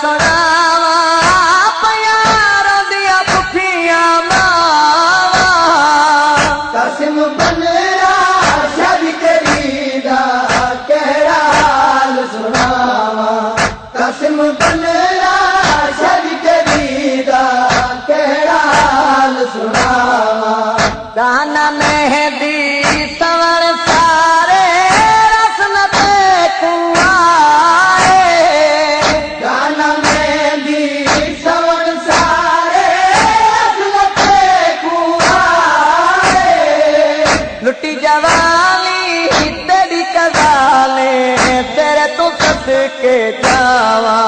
सुनावा प्यारों दिया पुठियां मावा कासिम बनरा शादी तेरी दा केड़ा हाल सुनावा कासिम बनरा शादी तेरी दा केड़ा हाल सुनावा गाना मेहंदी सवण सारे रस्म पे कुआए गाना मेहंदी सवण सारे रस्म पे कुआए लुटी जवानी तेरी कजाले तेरे तो सदके जावा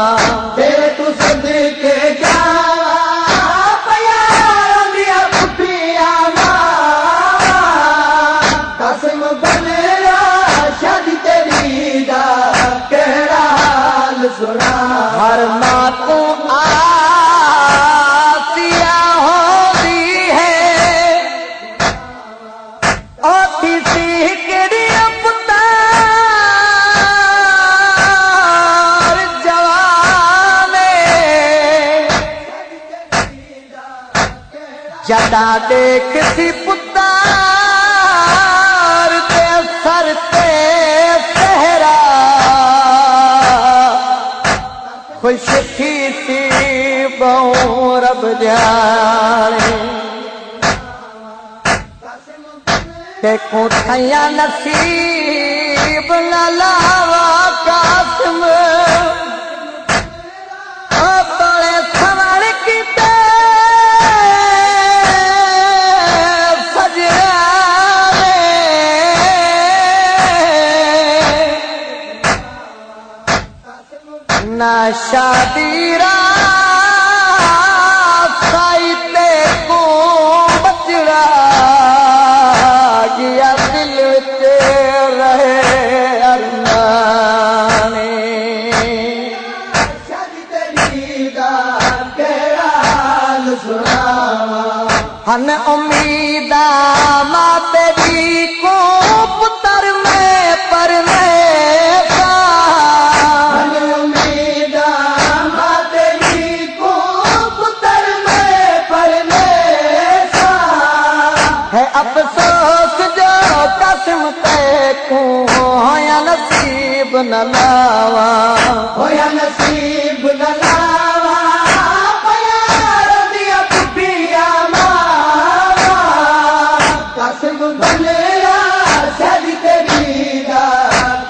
तेरे तू सदके जावा प्यारों दिया पुठियां मावा कासिम बनरा शादी तेरी दा केड़ा हाल सुना हर माँ को आसिया होती है ओती सीकड़ी पुतार जवाने जदा देखती पुतार ते सर ते सहरा खुश थी बहु रब जाने के को ठया नसीब न लावा कासिम ओ बड़े सवाल की ना शादी साइते को बचड़ा गया दिल ते रहे अरमाने शादी तेरी दा केड़ा हाल सुनावा हन उम्मीदा माँ तेरी को पुत्र में परने अफसोस जो कासिम तैको होया नसीब न लावा होया नसीब न लावा प्यारों दिया पुठियां मावा कासिम बनरा शादी तेरी दा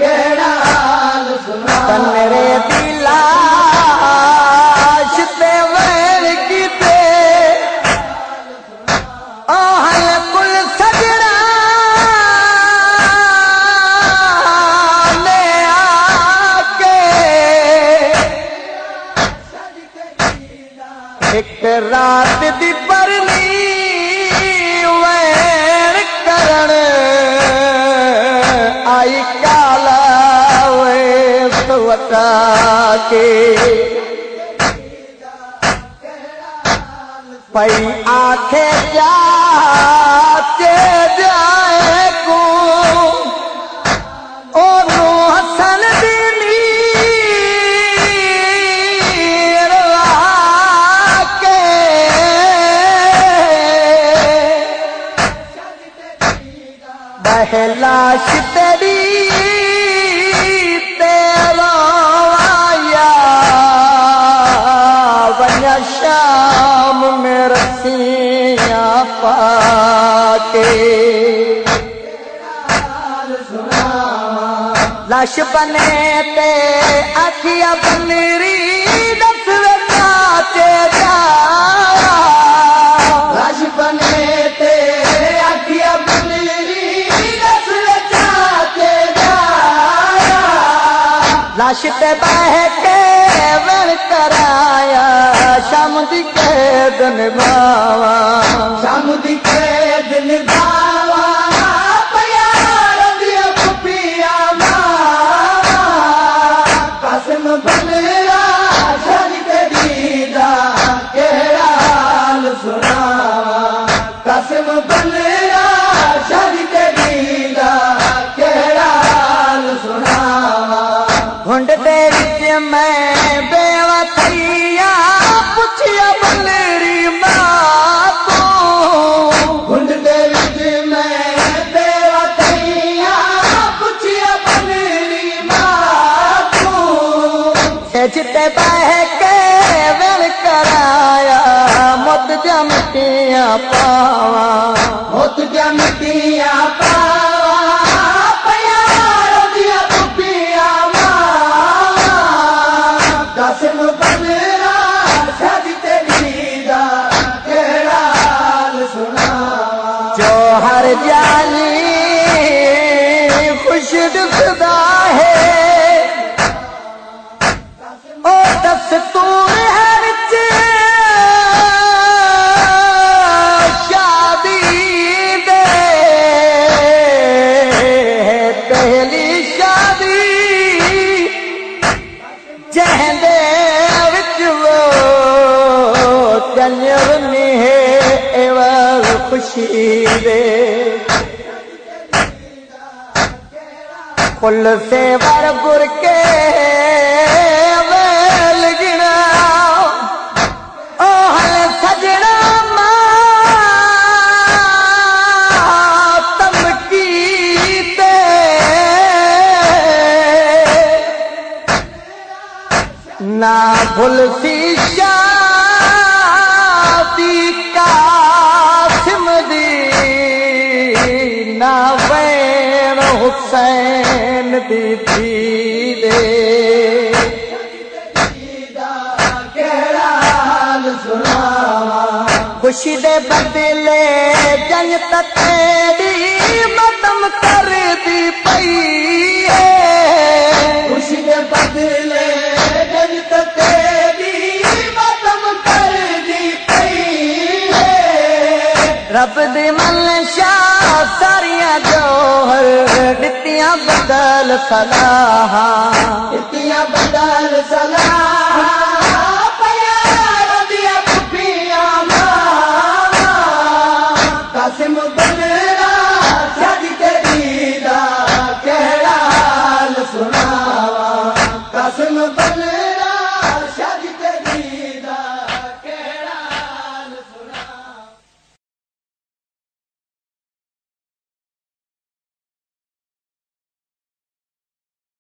केड़ा हाल सुना तन्रे दिला ते वैर की ते कुल सजड़ा ले आके एक रात दी परनी वैर करण आई काला वे सवटा के पई आखे जाते जाए को और हसन दिनी के बहलाश तेरी तेरा आया बन्या शाम में रसिया पाके लाश बने ते अखिया बनरी दस नाचे जा लाश बने ते अखिया बनरी दस चाहते जा लाश ते बह के वन कराया शाम दी कैद निभावा शाम दी कैद निभावा प्यारों दिया पुठियां मावा कासिम बनरा शादी तेरी दा केड़ा हाल सुनावा कासिम बनरा शादी तेरी दा केड़ा हाल सुनावा घुंड दे विच मैं बेवा थई पावा मुत जा मिटिया पावा प्यारो दिया पुपिया मावा दसन बदरा शादी तेरी दा केड़ा हाल सुनावा जो हर जानी खुश दुखदा है ओ दस्तूर है विच शादी दे पहली शादी जहदे विच वो चंजरनी है एवं खुशी दे कुल से वर गुर के वेल गिना ओ हल सजना मातम कीते ना भूल सी शादी कासिम दी ना वैन हुसैन दी थी दे केड़ा हाल सुनावा खुशी दे बदले जंग तेरी मदम कर दी पई है खुशी दे बदले जनित तेरी मदम कर दी पई है रब दी मनशा सारिया जोहर दितियां बदल सलाहा इतिया बदल